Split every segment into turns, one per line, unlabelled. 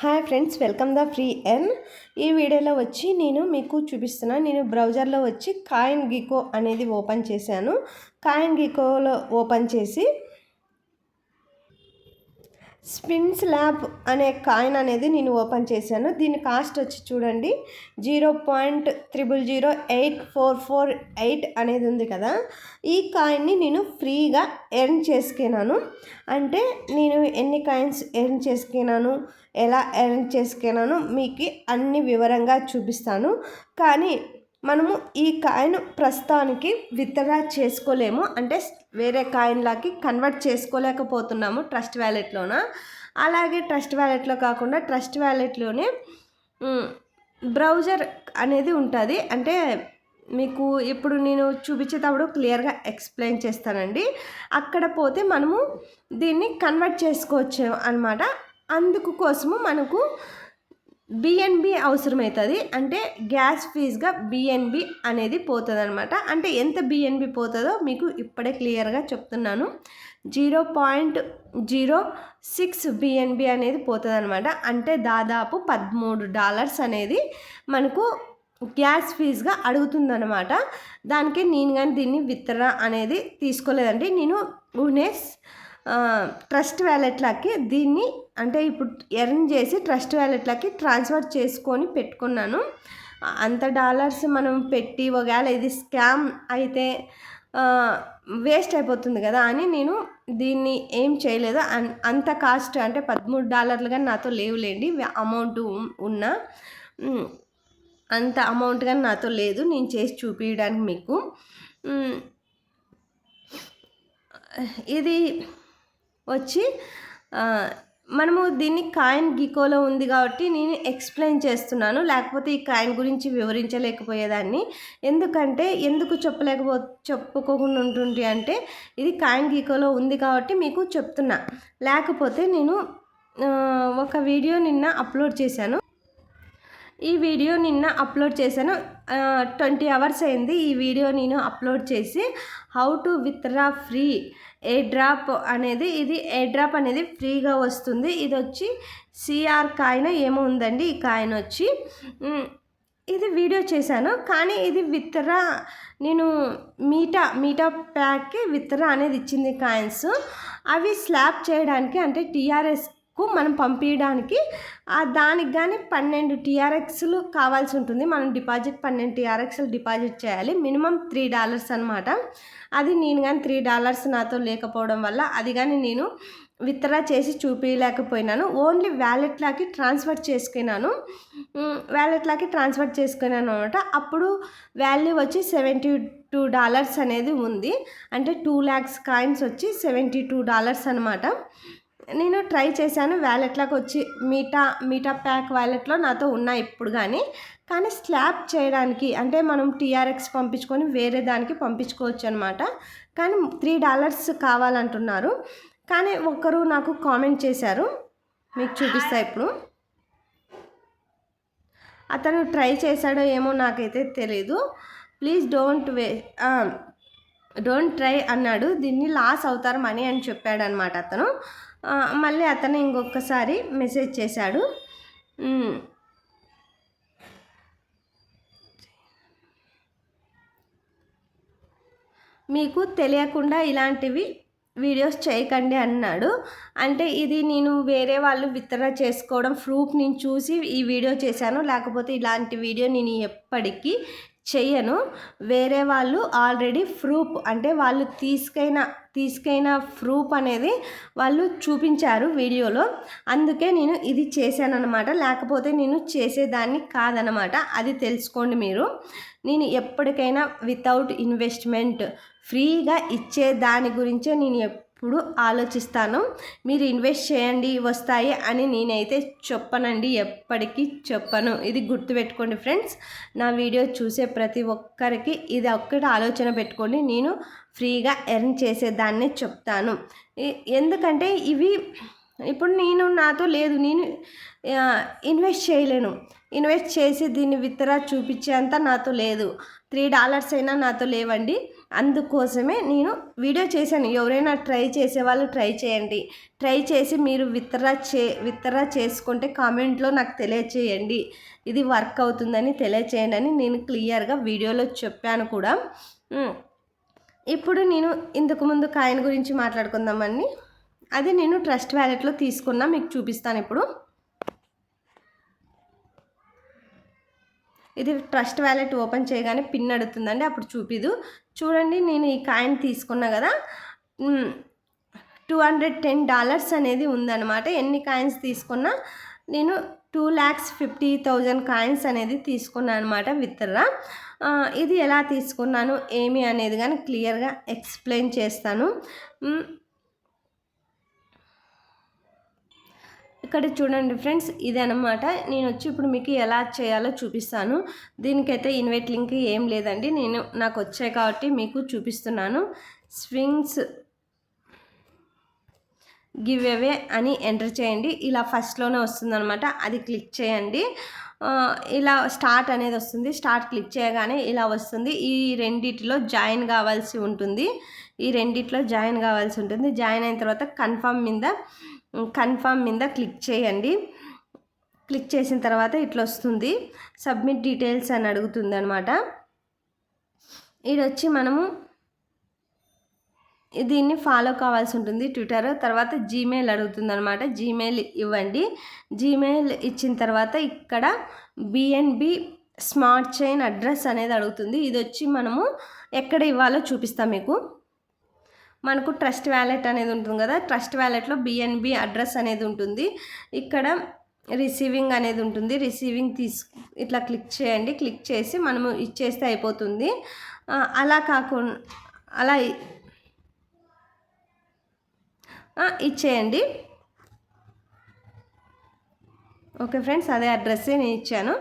Hi friends, welcome the free earn. ఈ వీడియోలో వచ్చి నేను మీకు చూపిస్తున్నా. నేను బ్రౌజర్లో వచ్చి కాయిన్ గీకో అనేది ఓపెన్ చేశాను. కాయిన్ గీకోలో ఓపెన్ చేసి స్పిన్స్ ల్యాబ్ అనే కాయిన్ అనేది నేను ఓపెన్ చేశాను. దీని కాస్ట్ వచ్చి చూడండి 0.000844 అనేది ఉంది కదా. ఈ కాయిన్ని నేను ఫ్రీగా ఎర్న్ చేసుకున్నాను. అంటే నేను ఎన్ని కాయిన్స్ ఎర్న్ చేసుకున్నాను, ఎలా ఎర్న్ చేసుకున్నాను మీకు అన్ని వివరంగా చూపిస్తాను. కానీ మనము ఈ కాయిన్ ప్రస్తుతానికి విత్డ్రా చేసుకోలేము, అంటే వేరే కాయిన్లాకి కన్వర్ట్ చేసుకోలేకపోతున్నాము ట్రస్ట్ వ్యాలెట్లోన. అలాగే ట్రస్ట్ వ్యాలెట్లో కాకుండా ట్రస్ట్ వ్యాలెట్లోనే బ్రౌజర్ అనేది ఉంటుంది. అంటే మీకు ఇప్పుడు నేను చూపించేటప్పుడు క్లియర్గా ఎక్స్ప్లెయిన్ చేస్తానండి. అక్కడ పోతే మనము దీన్ని కన్వర్ట్ చేసుకోవచ్చు అన్నమాట. అందుకు కోసము మనకు బిఎన్బి అవసరమవుతుంది. అంటే గ్యాస్ ఫీజ్గా బిఎన్బి అనేది పోతుంది అనమాట. అంటే ఎంత బిఎన్బి పోతుందో మీకు ఇప్పుడే క్లియర్గా చెప్తున్నాను. 0.06 బిఎన్బి అనేది పోతుంది అనమాట. అంటే దాదాపు $13 అనేది మనకు గ్యాస్ ఫీజ్గా అడుగుతుందన్నమాట. దానికి నేను కానీ దీన్ని విత్డ్రా అనేది తీసుకోలేదండి. నేను ఉనేస్ ట్రస్ట్ వ్యాలెట్లకి దీన్ని అంటే ఇప్పుడు ఎర్న్ చేసి ట్రస్ట్ వ్యాలెట్లకి ట్రాన్స్ఫర్ చేసుకొని పెట్టుకున్నాను. అంత డాలర్స్ మనం పెట్టి ఒకవేళ ఇది స్కామ్ అయితే వేస్ట్ అయిపోతుంది కదా అని నేను దీన్ని ఏం చేయలేదు. అంత కాస్ట్ అంటే $13 కానీ నాతో లేవులేండి. అమౌంట్ ఉన్నా అంత అమౌంట్ కానీ నాతో లేదు నేను చేసి చూపించడానికి మీకు. ఇది వచ్చి మనము దీన్ని కాయిన్ గీకోలో ఉంది కాబట్టి నేను ఎక్స్ప్లెయిన్ చేస్తున్నాను. లేకపోతే ఈ కాయిన్ గురించి వివరించలేకపోయేదాన్ని. ఎందుకు చెప్పుకోకుండా ఉంటుంది అంటే ఇది కాయిన్ గీకోలో ఉంది కాబట్టి మీకు చెప్తున్నా. లేకపోతే నేను ఒక వీడియో నిన్న అప్లోడ్ చేశాను. ఈ వీడియో నిన్న అప్లోడ్ చేశాను. 20 hours అయింది ఈ వీడియో నేను అప్లోడ్ చేసి. How to withdraw free air drop అనేది, ఇది ఎయిర్ డ్రాప్ అనేది ఫ్రీగా వస్తుంది. ఇది వచ్చి సిఆర్ కాయిన్ ఏమో ఉందండి. ఈ కాయిన్ వచ్చి ఇది వీడియో చేశాను. కానీ ఇది విత్డ్రా నేను మీటా ప్యాక్కి విత్డ్రా అనేది ఇచ్చింది కాయిన్స్. అవి స్లాబ్ చేయడానికి అంటే టీఆర్ఎస్ మనం పంపించడానికి దానికి కానీ 12 TRXలు కావాల్సి ఉంటుంది. మనం 12 TRXలు డిపాజిట్ చేయాలి. మినిమం $3 అనమాట. అది నేను కానీ $3 నాతో లేకపోవడం వల్ల అది కానీ నేను విత్డ్రా చేసి చూపించలేకపోయినాను. ఓన్లీ వ్యాలెట్లోకి ట్రాన్స్ఫర్ చేసుకున్నాను. అనమాట. అప్పుడు వాల్యూ వచ్చి $72 అనేది ఉంది. అంటే 2 lakhs కాయిన్స్ వచ్చి $72 అనమాట. నేను ట్రై చేశాను. వ్యాలెట్లోకి వచ్చి మీటా ప్యాక్ వ్యాలెట్లో నాతో ఉన్నాయి ఇప్పుడు. కానీ స్లాబ్ చేయడానికి అంటే మనం TRX పంపించుకొని వేరే దానికి పంపించుకోవచ్చు అనమాట. కానీ $3 కావాలంటున్నారు. కానీ ఒకరు నాకు కామెంట్ చేశారు, మీకు చూపిస్తా ఇప్పుడు. అతను ట్రై చేశాడో ఏమో నాకైతే తెలీదు. ప్లీజ్ డోంట్ ట్రై అన్నాడు. దీన్ని లాస్ అవుతారు మనీ అని చెప్పాడు అనమాట అతను. మళ్ళీ అతను ఇంకొకసారి మెసేజ్ చేశాడు. మీకు తెలియకుండా ఇలాంటివి వీడియోస్ చేయకండి అన్నాడు. అంటే ఇది నేను వేరే వాళ్ళు విత్డ్రా చేసుకోవడం ప్రూఫ్ నేను చూసి ఈ వీడియో చేశాను. లేకపోతే ఇలాంటి వీడియో నేను ఎప్పటికీ చెయ్యను. వేరే వాళ్ళు ఆల్రెడీ ప్రూఫ్ అంటే వాళ్ళు తీసుకైన ప్రూఫ్ అనేది వాళ్ళు చూపించారు వీడియోలో. అందుకే నేను ఇది చేశాను అనమాట. లేకపోతే నేను చేసేదాన్ని కాదనమాట. అది తెలుసుకోండి మీరు. నేను ఎప్పటికైనా వితౌట్ ఇన్వెస్ట్మెంట్ ఫ్రీగా ఇచ్చే దాని గురించే నేను ఎప్పుడు ఆలోచిస్తాను. మీరు ఇన్వెస్ట్ చేయండి వస్తాయి అని నేనైతే చెప్పనండి, ఎప్పటికీ చెప్పను. ఇది గుర్తుపెట్టుకోండి ఫ్రెండ్స్. నా వీడియో చూసే ప్రతి ఒక్కరికి ఇది ఒక్కటి ఆలోచన పెట్టుకోండి. నేను ఫ్రీగా ఎర్న్ చేసేదాన్నే చెప్తాను. ఎందుకంటే ఇవి ఇప్పుడు నాతో లేదు, నేను ఇన్వెస్ట్ చేయలేను. ఇన్వెస్ట్ చేసి దీన్ని విత్డ్రా చూపించేంత నాతో లేదు. $3 అయినా నాతో లేవండి. అందుకోసమే నేను వీడియో చేశాను. ఎవరైనా ట్రై చేసేవాళ్ళు ట్రై చేయండి. ట్రై చేసి మీరు విత్డ్రా చేసుకుంటే కామెంట్లో నాకు తెలియచేయండి. ఇది వర్క్ అవుతుందని తెలియచేయండి అని నేను క్లియర్గా వీడియోలో చెప్పాను కూడా. ఇప్పుడు నేను ఇంతకుముందు కాయిన్ గురించి మాట్లాడుకుందామండి. అది నేను ట్రస్ట్ వ్యాలెట్లో తీసుకున్నా, మీకు చూపిస్తాను ఇప్పుడు. ఇది ట్రస్ట్ వ్యాలెట్ ఓపెన్ చేయగానే పిన్ అడుగుతుందండి, అప్పుడు చూపిదు. చూడండి, నేను ఈ కాయిన్ తీసుకున్నా కదా, $210 అనేది ఉందన్నమాట. ఎన్ని కాయిన్స్ తీసుకున్నా నేను 2,50,000 కాయిన్స్ అనేది తీసుకున్నాను అనమాట విత్డ్రా. ఇది ఎలా తీసుకున్నాను ఏమి అనేది కానీ క్లియర్గా ఎక్స్ప్లెయిన్ చేస్తాను. ఇక్కడ చూడండి ఫ్రెండ్స్, ఇది అనమాట. నేను వచ్చి ఇప్పుడు మీకు ఎలా చేయాలో చూపిస్తాను. దీనికైతే ఇన్వైట్ లింక్ ఏం లేదండి, నాకు వచ్చాయి కాబట్టి మీకు చూపిస్తున్నాను. స్వింగ్స్ గివ్ అవే అని ఎంటర్ చేయండి. ఇలా ఫస్ట్లోనే వస్తుందన్నమాట, అది క్లిక్ చేయండి. ఇలా స్టార్ట్ అనేది వస్తుంది. స్టార్ట్ క్లిక్ చేయగానే ఇలా వస్తుంది. ఈ రెండిటిలో జాయిన్ కావాల్సి ఉంటుంది. జాయిన్ అయిన తర్వాత కన్ఫర్మ్ మీద క్లిక్ చేయండి. క్లిక్ చేసిన తర్వాత ఇట్లా వస్తుంది. సబ్మిట్ డీటెయిల్స్ అని అడుగుతుంది అనమాట. ఇది వచ్చి మనము దీన్ని ఫాలో కావాల్సి ఉంటుంది. ట్విట్టర్ తర్వాత జీమెయిల్ అడుగుతుంది అనమాట. జీమెయిల్ ఇవ్వండి. జీమెయిల్ ఇచ్చిన తర్వాత ఇక్కడ బిఎన్బి స్మార్ట్ చైన్ అడ్రస్ అనేది అడుగుతుంది. ఇది వచ్చి మనము ఎక్కడ ఇవ్వాలో చూపిస్తాం మీకు. మనకు ట్రస్ట్ వ్యాలెట్ అనేది ఉంటుంది కదా, ట్రస్ట్ వ్యాలెట్లో బిఎన్బి అడ్రస్ అనేది ఉంటుంది. ఇక్కడ రిసీవింగ్ అనేది ఉంటుంది. రిసీవింగ్ ఇట్లా క్లిక్ చేయండి. క్లిక్ చేసి మనము ఇచ్చేస్తే అయిపోతుంది. అలా కాకుండా అలా ఇచ్చేయండి. ఓకే ఫ్రెండ్స్, అదే అడ్రస్సే నేను ఇచ్చాను.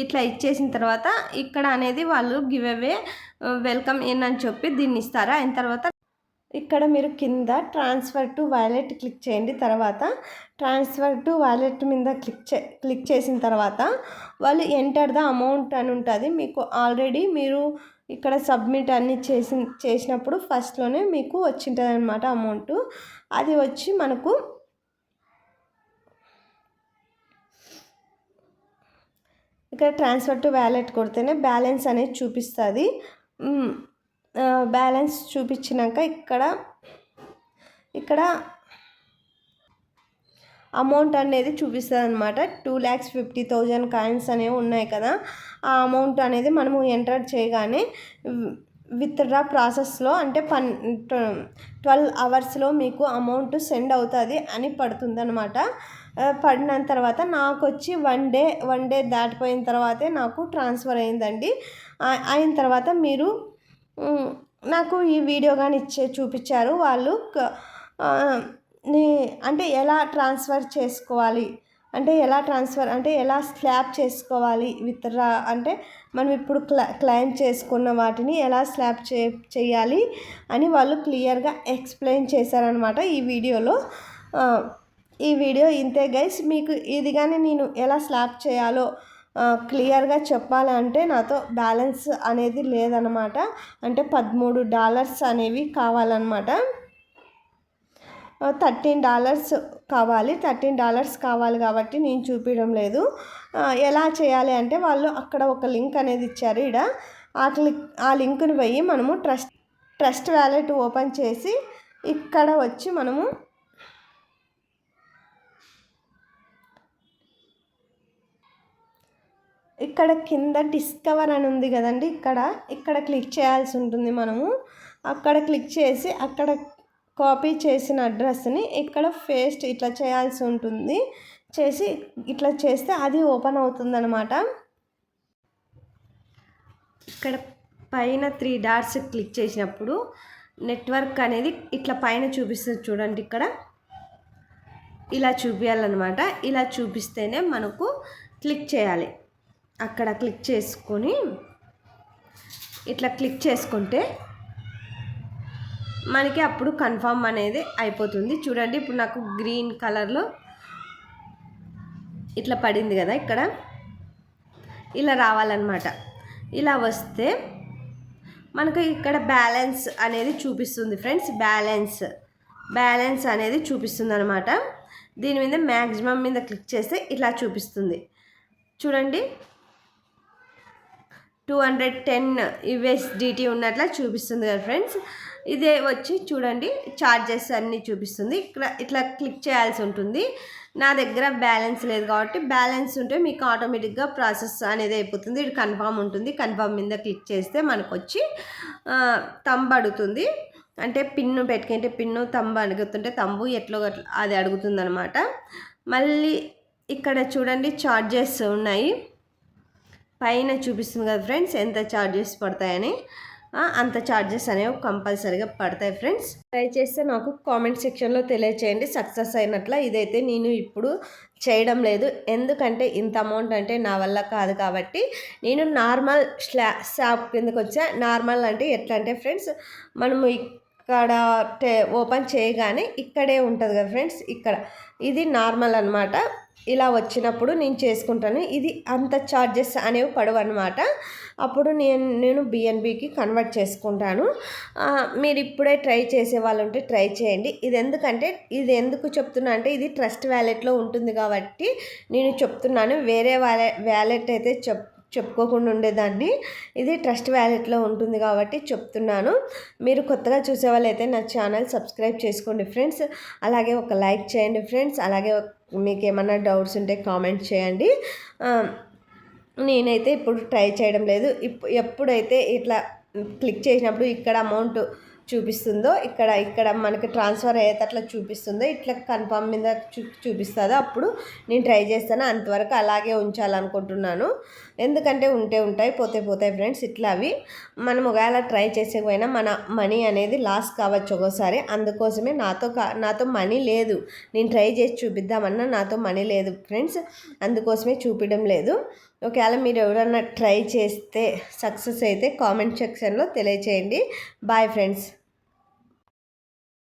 ఇట్లా ఇచ్చేసిన తర్వాత ఇక్కడ అనేది వాళ్ళు గివ్ అవే వెల్కమ్ ఇన్ అని చెప్పి దీన్ని ఇస్తారా. అయిన తర్వాత ఇక్కడ మీరు కింద ట్రాన్స్ఫర్ టు వాలెట్ క్లిక్ చేయండి. తర్వాత ట్రాన్స్ఫర్ టు వాలెట్ మీద క్లిక్ చేసిన తర్వాత వాళ్ళు ఎంటర్ ద అమౌంట్ అని ఉంటుంది. మీకు ఆల్రెడీ మీరు ఇక్కడ సబ్మిట్ అన్ని చేసినప్పుడు ఫస్ట్లోనే మీకు వచ్చింటుంది అనమాట అమౌంట్. అది వచ్చి మనకు ఇక్కడ ట్రాన్స్ఫర్ టు వాలెట్ కొడితేనే బ్యాలెన్స్ అనేది చూపిస్తుంది. బ్యాలెన్స్ చూపించినాక ఇక్కడ అమౌంట్ అనేది చూపిస్తుంది అనమాట. 2,50,000 కాయిన్స్ అనేవి ఉన్నాయి కదా, ఆ అమౌంట్ అనేది మనము ఎంటర్ చేయగానే విత్డ్రా ప్రాసెస్లో అంటే 12 అవర్స్లో మీకు అమౌంట్ సెండ్ అవుతుంది అని పడుతుంది అనమాట. పడిన తర్వాత నాకు వచ్చి వన్ డే దాటిపోయిన తర్వాతే నాకు ట్రాన్స్ఫర్ అయిందండి. అయిన తర్వాత మీరు నాకు ఈ వీడియో కానీ చూపించారు వాళ్ళు. అంటే ఎలా ట్రాన్స్ఫర్ చేసుకోవాలి, ఎలా స్లాబ్ చేసుకోవాలి విత్డ్రా అంటే మనం ఇప్పుడు క్లెయిమ్ చేసుకున్న వాటిని ఎలా స్లాబ్ చేయాలి అని వాళ్ళు క్లియర్గా ఎక్స్ప్లెయిన్ చేశారనమాట ఈ వీడియోలో. ఈ వీడియో ఇంతే గైస్. మీకు ఇది కానీ నేను ఎలా స్లాబ్ చేయాలో క్లియర్గా చెప్పాలంటే నాతో బ్యాలెన్స్ అనేది లేదనమాట. అంటే $13 అనేవి కావాలన్నమాట. $13 కావాలి. $13 కావాలి కాబట్టి నేను చూపించడం లేదు. ఎలా చేయాలి అంటే వాళ్ళు అక్కడ ఒక లింక్ అనేది ఇచ్చారు. ఆ లింక్ని పోయి మనము ట్రస్ట్ వ్యాలెట్ ఓపెన్ చేసి ఇక్కడ వచ్చి మనము ఇక్కడ కింద డిస్కవర్ అని ఉంది కదండి, ఇక్కడ క్లిక్ చేయాల్సి ఉంటుంది. మనము అక్కడ క్లిక్ చేసి అక్కడ కాపీ చేసిన అడ్రస్ని ఇక్కడ పేస్ట్ ఇట్లా చేయాల్సి ఉంటుంది. చేసి ఇట్లా చేస్తే అది ఓపెన్ అవుతుందన్నమాట. ఇక్కడ పైన 3 డాట్స్ క్లిక్ చేసినప్పుడు నెట్వర్క్ అనేది ఇట్లా పైన చూపిస్తుంది చూడండి. ఇక్కడ ఇలా చూపించాలన్నమాట. ఇలా చూపిస్తేనే మనకు క్లిక్ చేయాలి. అక్కడ క్లిక్ చేసుకొని ఇట్లా క్లిక్ చేసుకుంటే మనకి అప్పుడు కన్ఫర్మ్ అనేది అయిపోతుంది. చూడండి, ఇప్పుడు నాకు గ్రీన్ కలర్లో ఇట్లా పడింది కదా, ఇక్కడ ఇలా రావాలన్నమాట. ఇలా వస్తే మనకు ఇక్కడ బ్యాలెన్స్ అనేది చూపిస్తుంది ఫ్రెండ్స్. బ్యాలెన్స్ అనేది చూపిస్తుంది అనమాట. దీని మీద మ్యాక్సిమం మీద క్లిక్ చేస్తే ఇట్లా చూపిస్తుంది చూడండి. 210 USDT ఉన్నట్లా చూపిస్తుంది కదా ఫ్రెండ్స్. ఇదే వచ్చి చూడండి చార్జెస్ అన్నీ చూపిస్తుంది. ఇక్కడ ఇట్లా క్లిక్ చేయాల్సి ఉంటుంది. నా దగ్గర బ్యాలెన్స్ లేదు కాబట్టి, బ్యాలెన్స్ ఉంటే మీకు ఆటోమేటిక్గా ప్రాసెస్ అనేది అయిపోతుంది. ఇది కన్ఫామ్ ఉంటుంది. కన్ఫామ్ మీద క్లిక్ చేస్తే మనకు వచ్చి తంబ్ అడుగుతుంది. అంటే పిన్ను పెట్టుకుంటే పిన్ను, తంబు అడుగుతుంటే తంబు, ఎట్లో అది అడుగుతుంది అనమాట. మళ్ళీ ఇక్కడ చూడండి చార్జెస్ ఉన్నాయి. పైన చూపిస్తుంది కదా ఫ్రెండ్స్ ఎంత ఛార్జెస్ పడతాయని. అంత ఛార్జెస్ అనేవి కంపల్సరీగా పడతాయి ఫ్రెండ్స్. ట్రై చేస్తే నాకు కామెంట్ సెక్షన్లో తెలియచేయండి సక్సెస్ అయినట్ల. ఇదైతే నేను ఇప్పుడు చేయడం లేదు, ఎందుకంటే ఇంత అమౌంట్ అంటే నా వల్ల కాదు కాబట్టి నేను నార్మల్ షాప్ కిందకి వచ్చా. నార్మల్ అంటే ఎట్లా అంటే ఫ్రెండ్స్, మనము ఇక్కడ ఓపెన్ చేయగానే ఇక్కడే ఉంటుంది కదా ఫ్రెండ్స్, ఇక్కడ ఇది నార్మల్ అనమాట. ఇలా వచ్చినప్పుడు నేను చేసుకుంటాను. ఇది అంత ఛార్జెస్ అనేవి పడవు అనమాట. అప్పుడు నేను బిఎన్బికి కన్వర్ట్ చేసుకుంటాను. మీరు ఇప్పుడే ట్రై చేసే వాళ్ళు ఉంటే ట్రై చేయండి. ఇది ఎందుకు చెప్తున్నా అంటే, ఇది ట్రస్ట్ వ్యాలెట్లో ఉంటుంది కాబట్టి నేను చెప్తున్నాను. వేరే వ్యాలెట్ అయితే చెప్పుకోకుండా ఉండేదాన్ని. ఇది ట్రస్ట్ వ్యాలెట్లో ఉంటుంది కాబట్టి చెప్తున్నాను. మీరు కొత్తగా చూసే వాళ్ళైతే నా ఛానల్ సబ్స్క్రైబ్ చేసుకోండి ఫ్రెండ్స్. అలాగే ఒక లైక్ చేయండి ఫ్రెండ్స్. అలాగే మీకు ఏమన్నా డౌట్స్ ఉంటే కామెంట్ చేయండి. నేనైతే ఇప్పుడు ట్రై చేయడం లేదు. ఎప్పుడైతే ఇట్లా క్లిక్ చేసినప్పుడు ఇక్కడ అమౌంట్ చూపిస్తుందో, ఇక్కడ మనకి ట్రాన్స్ఫర్ అయ్యేటట్లా చూపిస్తుందో, ఇట్లా కన్ఫర్మ్ మీద చూపిస్తుందో అప్పుడు నేను ట్రై చేస్తాను. అంతవరకు అలాగే ఉంచాలనుకుంటున్నాను. ఎందుకంటే ఉంటాయి పోతాయి ఫ్రెండ్స్. ఇట్లా అవి మనం ఒకవేళ ట్రై చేసేకపోయినా మన మనీ అనేది లాస్ కావచ్చు ఒక్కోసారి. అందుకోసమే నాతో మనీ లేదు. నేను ట్రై చేసి చూపిద్దామన్నా నాతో మనీ లేదు ఫ్రెండ్స్. అందుకోసమే చూపించడం లేదు. ఒకవేళ మీరు ఎవరన్నా ట్రై చేస్తే సక్సెస్ అయితే కామెంట్ సెక్షన్లో తెలియచేయండి. Bye friends.